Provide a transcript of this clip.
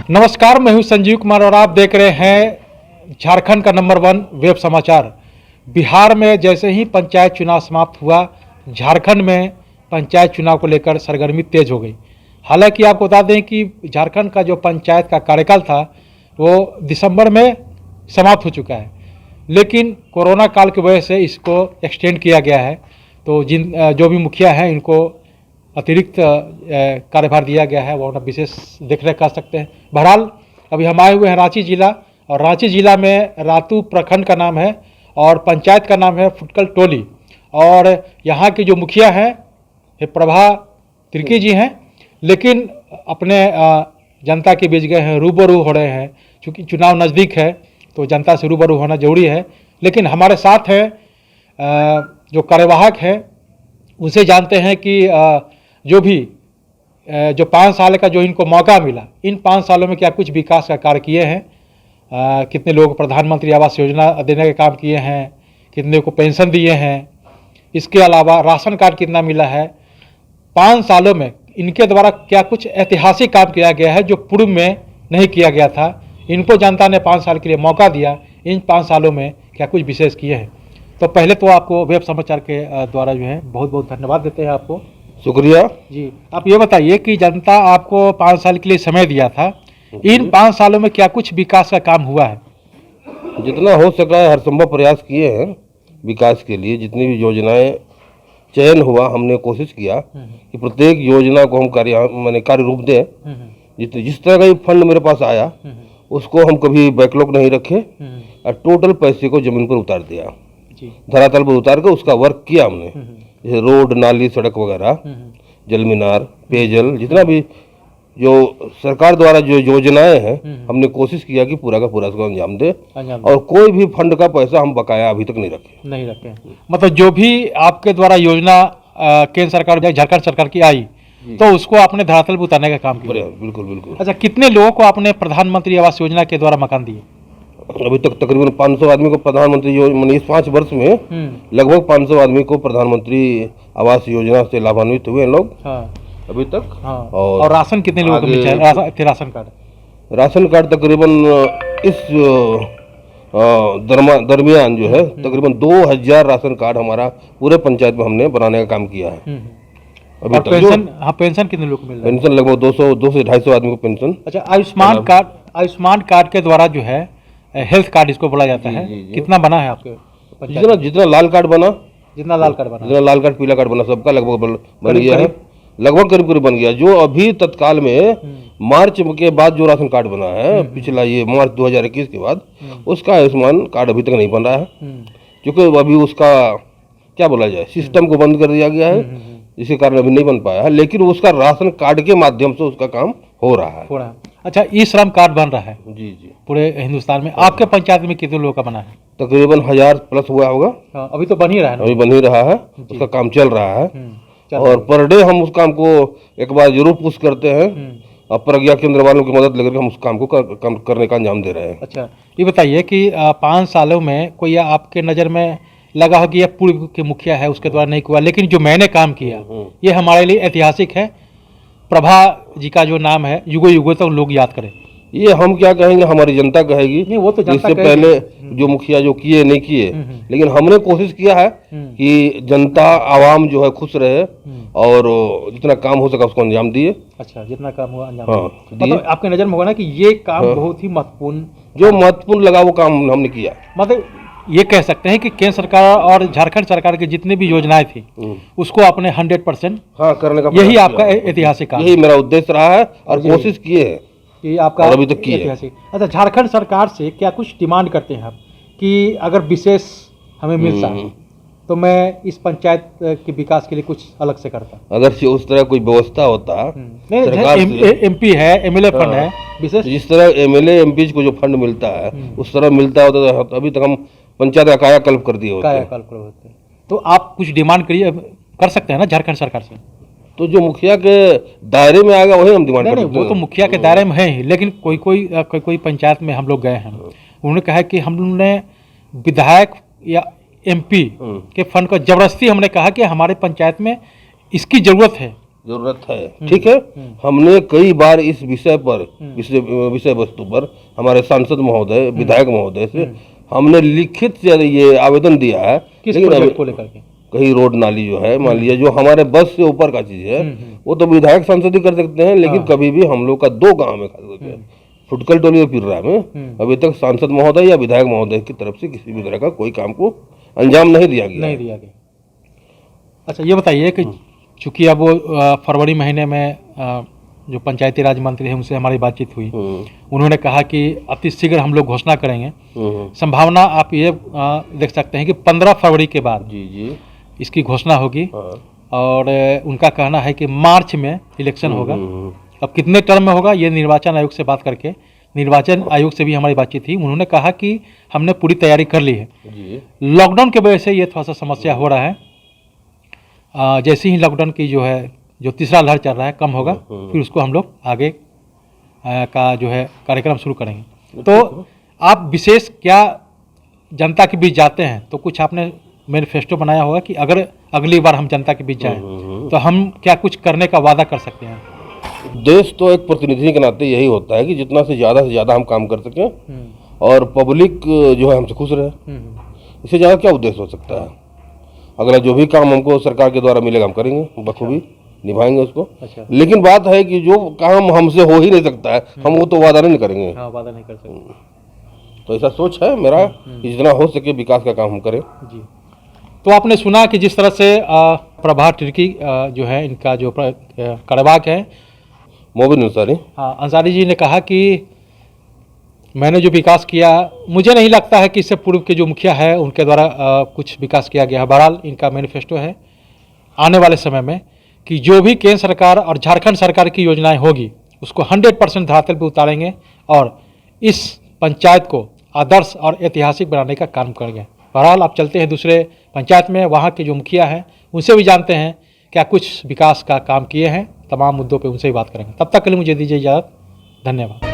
नमस्कार, मैं हूं संजीव कुमार और आप देख रहे हैं झारखंड का नंबर 1 वेब समाचार। बिहार में जैसे ही पंचायत चुनाव समाप्त हुआ, झारखंड में पंचायत चुनाव को लेकर सरगर्मी तेज हो गई। हालांकि आपको बता दें कि झारखंड का जो पंचायत का कार्यकाल था वो दिसंबर में समाप्त हो चुका है, लेकिन कोरोना काल की वजह से इसको एक्सटेंड किया गया है। तो जो भी मुखिया हैं इनको अतिरिक्त कार्यभार दिया गया है, वो अपना विशेष देखरेख कर सकते हैं। बहरहाल अभी हम आए हुए हैं रांची जिला, और रांची जिला में रातू प्रखंड का नाम है और पंचायत का नाम है फुटकल टोली। और यहाँ के जो मुखिया हैं प्रभा तिर्की जी हैं, लेकिन अपने जनता के बीच गए हैं, रूबरू हो रहे हैं। चूँकि चुनाव नज़दीक है तो जनता से रूबरू होना जरूरी है। लेकिन हमारे साथ हैं जो कार्यवाहक हैं, उनसे जानते हैं कि जो 5 साल का जो इनको मौका मिला, इन 5 सालों में क्या कुछ विकास का कार्य किए हैं, कितने लोग प्रधानमंत्री आवास योजना देने का काम किए हैं, कितने को पेंशन दिए हैं, इसके अलावा राशन कार्ड कितना मिला है। 5 सालों में इनके द्वारा क्या कुछ ऐतिहासिक काम किया गया है जो पूर्व में नहीं किया गया था। इनको जनता ने 5 साल के लिए मौका दिया, इन 5 सालों में क्या कुछ विशेष किए हैं। तो पहले तो आपको वेब समाचार के द्वारा जो है बहुत बहुत धन्यवाद देते हैं आपको। शुक्रिया जी। आप ये बताइए कि जनता आपको 5 साल के लिए समय दिया था, इन 5 सालों में क्या कुछ विकास का काम हुआ है? जितना हो सका है हर संभव प्रयास किए हैं विकास के लिए। जितनी भी योजनाएं चयन हुआ, हमने कोशिश किया कि प्रत्येक योजना को हम कार्य रूप दें। जिस तरह का ये फंड मेरे पास आया उसको हम कभी बैकलॉग नहीं रखे और टोटल पैसे को जमीन पर उतार दिया, धरातल पर उतार कर उसका वर्क किया हमने। जैसे रोड, नाली, सड़क वगैरह, जल मीनार, पेयजल, जितना भी जो सरकार द्वारा जो योजनाएं हैं हमने कोशिश किया कि पूरा का पूरा उसको अंजाम दे। और कोई भी फंड का पैसा हम बकाया अभी तक नहीं रखे। मतलब जो भी आपके द्वारा योजना केंद्र सरकार या झारखंड सरकार की आई तो उसको आपने धरातल पर उतारने का काम किया? बिल्कुल बिल्कुल। अच्छा, कितने लोगों को आपने प्रधानमंत्री आवास योजना के द्वारा मकान दिए? अभी तक तकरीबन 500 आदमी को प्रधानमंत्री योजना, इस 5 वर्ष में लगभग 500 आदमी को प्रधानमंत्री आवास योजना से लाभान्वित हुए हैं लोग। हाँ। अभी तक। हाँ। और राशन कितने लोगों को मिला? राशन कार्ड तकरीबन इस दरमियान जो है तकरीबन 2000 राशन कार्ड हमारा पूरे पंचायत में हमने बनाने का काम किया है अभी तक। पेंशन कितने लोगों को मिल रहा है? पेंशन लगभग 200 से 250 आदमी को पेंशन। अच्छा, आयुष्मान कार्ड के द्वारा जो है हेल्थ कार्ड इसको बोला जाता है, कितना बना है आपके? जितना लाल कार्ड बना, जितना लाल कार्ड पीला कार्ड बना, सबका लगभग बन गया है। लगभग करीब बन गया। जो अभी तत्काल में मार्च के बाद जो राशन कार्ड बना है, पिछला ये मार्च 2021 के बाद, उसका आयुष्मान कार्ड अभी तक नहीं बन रहा है, क्योंकि अभी उसका क्या बोला जाए, सिस्टम को बंद कर दिया गया है, इसी कारण अभी नहीं बन पाया है। लेकिन उसका राशन कार्ड के माध्यम से उसका काम हो रहा है। अच्छा, ई श्रम कार्ड बन रहा है? जी जी, पूरे हिंदुस्तान में। आपके पंचायत में कितने लोगों का बना है? तकरीबन 1000 प्लस हुआ होगा। अभी तो बन ही रहा है? अभी बन ही रहा है, उसका काम चल रहा है। और पर डे हम उस काम को एक बार जरूर पुश करते हैं और प्रज्ञा केंद्र वालों की मदद लेकर हम उस काम को करने का अंजाम दे रहे हैं। अच्छा, ये बताइए कि 5 सालों में कोई आपके नज़र में लगा हो कि यह पूर्व के मुखिया है उसके द्वारा नहीं हुआ, लेकिन जो मैंने काम किया ये हमारे लिए ऐतिहासिक है, प्रभा जी का जो नाम है युगों युगों तक लोग याद करें? ये हम क्या कहेंगे, हमारी जनता कहेगी। नहीं, वो तो जनता इससे पहले जो मुखिया जो किए नहीं किए, लेकिन हमने कोशिश किया है कि जनता आवाम जो है खुश रहे और जितना काम हो सका उसको अंजाम दिए। अच्छा, जितना काम हुआ अंजाम दिए। मतलब आपके नजर में होगा ना कि ये काम बहुत ही महत्वपूर्ण, जो महत्वपूर्ण लगा वो काम हमने किया। मतलब ये कह सकते हैं कि केंद्र सरकार और झारखंड सरकार की जितनी भी योजनाएं थी उसको आपने 100% करने का, यही आपका ऐतिहासिक काम, यही मेरा उद्देश्य रहा है और कोशिश किए है कि आपका अभी तक किए ऐतिहासिक। अच्छा, झारखंड सरकार से क्या कुछ डिमांड करते हैं आप कि अगर विशेष हमें मिलता तो मैं इस पंचायत के विकास के लिए कुछ अलग से करता? अगर उस तरह कोई व्यवस्था होता, एमपी है, एमएलए फंड है विशेष, जिस तरह एमएलए एमपी को जो फंड मिलता है उस तरह मिलता होता तो अभी तक हम पंचायत का कायाकल्प कर दिए होते। तो आप कुछ डिमांड कर सकते हैं ना झारखंड सरकार से? तो जो मुखिया के दायरे में आएगा वही हम डिमांड करते हैं। वो तो मुखिया के दायरे में है ही, लेकिन कोई पंचायत में हम लोग गए हैं, उन्होंने कहा कि हमने विधायक या एमपी के फंड को जबरदस्ती हमने कहा कि हमारे पंचायत में इसकी जरूरत है, जरूरत है, ठीक है। हमने कई बार इस विषय पर, विषय वस्तु पर हमारे सांसद महोदय, विधायक महोदय से हमने लिखित से ये आवेदन दिया है। किस लेकिन प्रोजेक्ट को लेकर के? कहीं रोड नाली जो है, मान लीजिए जो हमारे बस से ऊपर का चीज है, वो तो विधायक सांसद ही कर सकते हैं, लेकिन कभी भी हम लोग का 2 गांव में खास करके फुटकल टोली और पिर्रा में अभी तक सांसद महोदय या विधायक महोदय की तरफ से किसी भी तरह का कोई काम को अंजाम नहीं दिया गया। नहीं दिया गया। अच्छा, ये बताइए कि चूंकि अब वो फरवरी महीने में जो पंचायती राज मंत्री हैं उनसे हमारी बातचीत हुई, उन्होंने कहा कि अति शीघ्र हम लोग घोषणा करेंगे। संभावना आप ये देख सकते हैं कि 15 फरवरी के बाद जी इसकी घोषणा होगी। और उनका कहना है कि मार्च में इलेक्शन होगा। अब कितने टर्म में होगा ये निर्वाचन आयोग से बात करके, निर्वाचन आयोग से भी हमारी बातचीत थी, उन्होंने कहा कि हमने पूरी तैयारी कर ली है। लॉकडाउन की वजह से ये थोड़ा सा समस्या हो रहा है। जैसे ही लॉकडाउन की जो तीसरा लहर चल रहा है कम होगा, फिर उसको हम लोग आगे का जो है कार्यक्रम शुरू करेंगे। तो आप विशेष क्या जनता के बीच जाते हैं तो कुछ आपने मैनिफेस्टो बनाया होगा कि अगर अगली बार हम जनता के बीच जाएं तो हम क्या कुछ करने का वादा कर सकते हैं? देश तो एक प्रतिनिधि के नाते यही होता है कि जितना से ज़्यादा हम काम कर सकें और पब्लिक जो है हमसे खुश रहे। इससे ज़्यादा क्या उद्देश्य हो सकता है? अगला जो भी काम हमको सरकार के द्वारा मिलेगा हम करेंगे, बखूबी निभाएंगे उसको। लेकिन बात है कि जो काम हमसे हो ही नहीं सकता है, हम वो तो वादा नहीं करेंगे। वादा नहीं कर सकते। तो ऐसा सोच है मेरा कि जितना हो सके विकास का काम हम करें। जी। तो आपने सुना कि जिस तरह से प्रभात तिर्की जो है, इनका जो कार्यवाहक है मोबिन अंसारी, अंसारी जी ने कहा कि मैंने जो विकास किया, मुझे नहीं लगता है कि इससे पूर्व के जो मुखिया है उनके द्वारा कुछ विकास किया गया है। बहरहाल इनका मैनिफेस्टो है आने वाले समय में कि जो भी केंद्र सरकार और झारखंड सरकार की योजनाएं होगी उसको 100% धरातल पर उतारेंगे और इस पंचायत को आदर्श और ऐतिहासिक बनाने का काम करेंगे। बहरहाल आप चलते हैं दूसरे पंचायत में, वहाँ के जो मुखिया हैं उनसे भी जानते हैं क्या कुछ विकास का काम किए हैं। तमाम मुद्दों पे उनसे ही बात करेंगे। तब तक के लिए मुझे दीजिए इजाज़त। धन्यवाद।